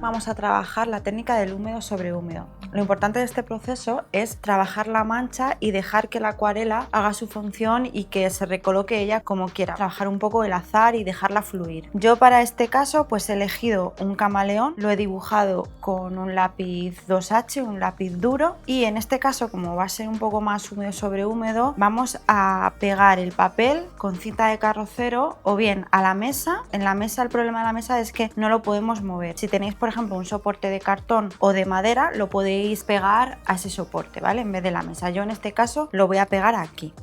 vamos a trabajar la técnica del húmedo sobre húmedo. Lo importante de este proceso es trabajar la mancha y dejar que la acuarela haga su función y que se recoloque ella como quiera. Trabajar un poco el azar y dejarla fluir. Yo para este caso pues he elegido un camaleón, lo he dibujado con un lápiz 2H, un lápiz duro, y en este caso, como va a ser un poco más húmedo sobre húmedo, vamos a pegar el papel con cinta de carrocero o bien a la mesa. En la mesa, el problema de la mesa es que no lo podemos mover. Si tenéis por ejemplo un soporte de cartón o de madera, lo podéis pegar a ese soporte, ¿vale? En vez de la mesa. Yo en este caso lo voy a pegar aquí.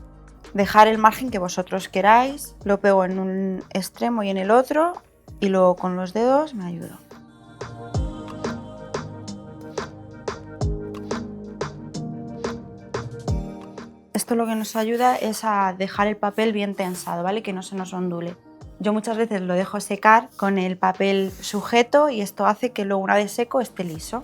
Dejar el margen que vosotros queráis, lo pego en un extremo y en el otro y luego con los dedos me ayudo. Esto lo que nos ayuda es a dejar el papel bien tensado, ¿vale? Que no se nos ondule. Yo muchas veces lo dejo secar con el papel sujeto y esto hace que luego una vez seco esté liso.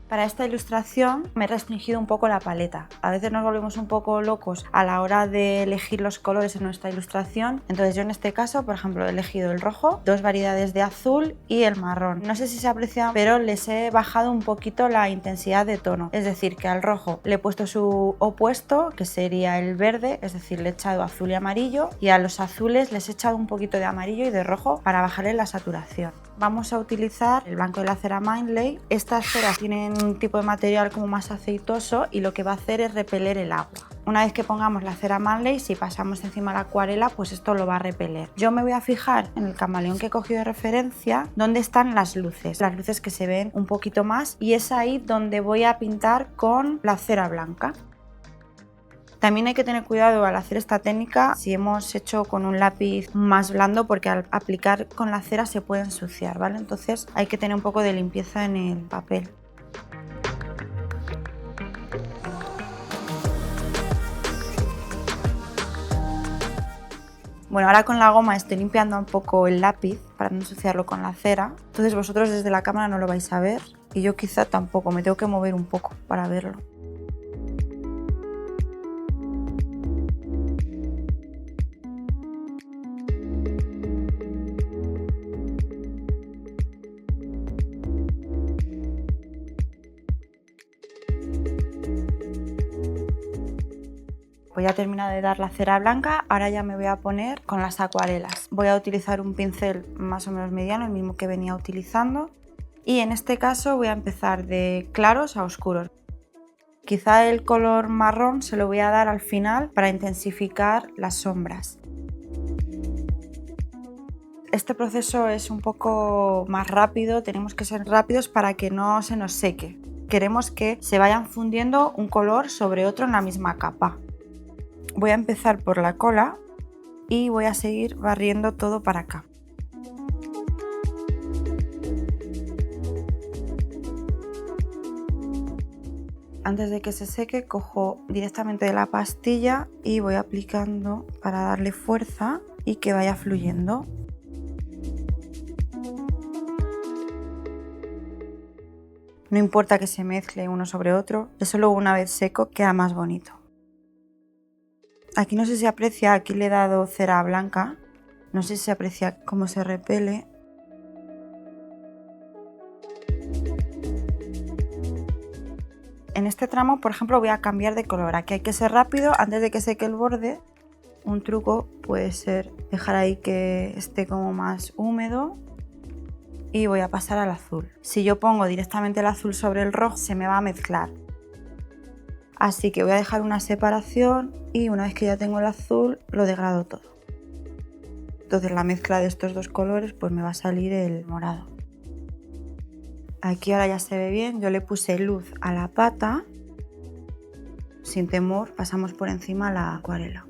Para esta ilustración me he restringido un poco la paleta. A veces nos volvemos un poco locos a la hora de elegir los colores en nuestra ilustración. Entonces yo en este caso, por ejemplo, he elegido el rojo, 2 variedades de azul y el marrón. No sé si se aprecia, pero les he bajado un poquito la intensidad de tono. Es decir, que al rojo le he puesto su opuesto, que sería el verde, es decir, le he echado azul y amarillo, y a los azules les he echado un poquito de amarillo y de rojo para bajarle la saturación. Vamos a utilizar el blanco de la cera Mindlay. Estas ceras tienen un tipo de material como más aceitoso y lo que va a hacer es repeler el agua. Una vez que pongamos la cera Mindlay, si pasamos encima la acuarela, pues esto lo va a repeler. Yo me voy a fijar en el camaleón que he cogido de referencia dónde están las luces que se ven un poquito más, y es ahí donde voy a pintar con la cera blanca. También hay que tener cuidado al hacer esta técnica si hemos hecho con un lápiz más blando, porque al aplicar con la cera se puede ensuciar, ¿vale? Entonces hay que tener un poco de limpieza en el papel. Bueno, ahora con la goma estoy limpiando un poco el lápiz para no ensuciarlo con la cera. Entonces vosotros desde la cámara no lo vais a ver y yo quizá tampoco, me tengo que mover un poco para verlo. Pues ya he terminado de dar la cera blanca, ahora ya me voy a poner con las acuarelas. Voy a utilizar un pincel más o menos mediano, el mismo que venía utilizando, y en este caso voy a empezar de claros a oscuros. Quizá el color marrón se lo voy a dar al final para intensificar las sombras. Este proceso es un poco más rápido, tenemos que ser rápidos para que no se nos seque. Queremos que se vayan fundiendo un color sobre otro en la misma capa. Voy a empezar por la cola y voy a seguir barriendo todo para acá. Antes de que se seque, cojo directamente de la pastilla y voy aplicando para darle fuerza y que vaya fluyendo. No importa que se mezcle uno sobre otro, eso luego una vez seco queda más bonito. Aquí no sé si se aprecia, aquí le he dado cera blanca, no sé si se aprecia cómo se repele. En este tramo, por ejemplo, voy a cambiar de color, aquí hay que ser rápido antes de que seque el borde. Un truco puede ser dejar ahí que esté como más húmedo y voy a pasar al azul. Si yo pongo directamente el azul sobre el rojo, se me va a mezclar. Así que voy a dejar una separación y una vez que ya tengo el azul lo degrado todo. Entonces la mezcla de estos dos colores pues me va a salir el morado. Aquí ahora ya se ve bien, yo le puse luz a la pata. Sin temor pasamos por encima la acuarela.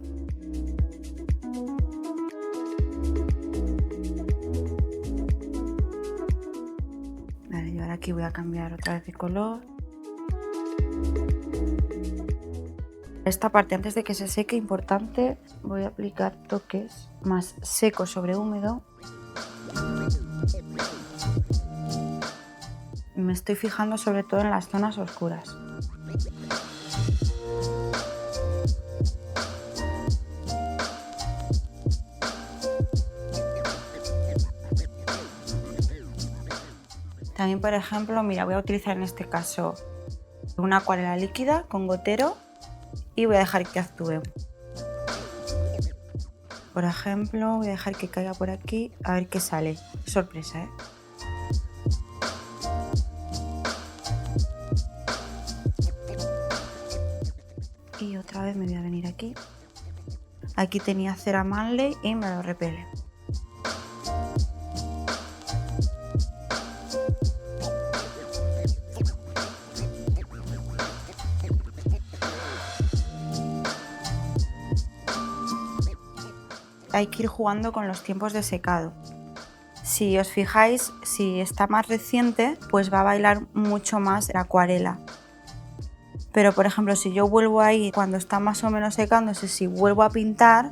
Vale, yo ahora aquí voy a cambiar otra vez de color. Esta parte antes de que se seque, importante, voy a aplicar toques más seco sobre húmedo. Me estoy fijando sobre todo en las zonas oscuras. También, por ejemplo, mira, voy a utilizar en este caso una acuarela líquida con gotero y voy a dejar que actúe. Por ejemplo, voy a dejar que caiga por aquí, a ver qué sale. Sorpresa, ¿eh? Y otra vez me voy a venir aquí. Aquí tenía cera Manley y me lo repele. Hay que ir jugando con los tiempos de secado. Si os fijáis, si está más reciente, pues va a bailar mucho más la acuarela. Pero por ejemplo, si yo vuelvo ahí cuando está más o menos secándose, si vuelvo a pintar,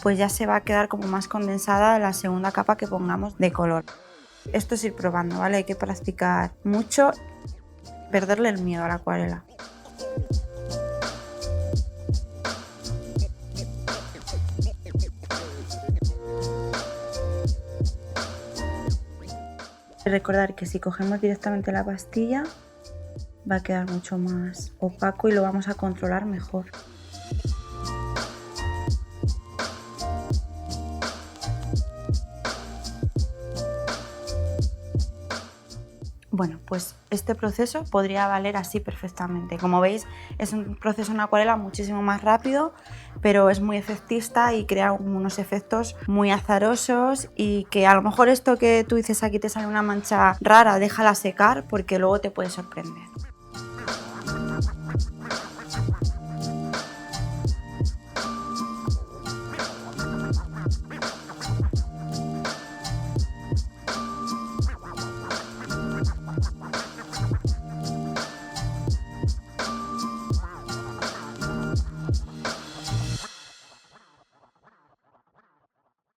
pues ya se va a quedar como más condensada la segunda capa que pongamos de color. Esto es ir probando, ¿vale? Hay que practicar mucho, perderle el miedo a la acuarela. Recordar que si cogemos directamente la pastilla va a quedar mucho más opaco y lo vamos a controlar mejor. Bueno, pues este proceso podría valer así perfectamente. Como veis, es un proceso en acuarela muchísimo más rápido, pero es muy efectista y crea unos efectos muy azarosos y que a lo mejor esto que tú dices aquí te sale una mancha rara, déjala secar porque luego te puede sorprender.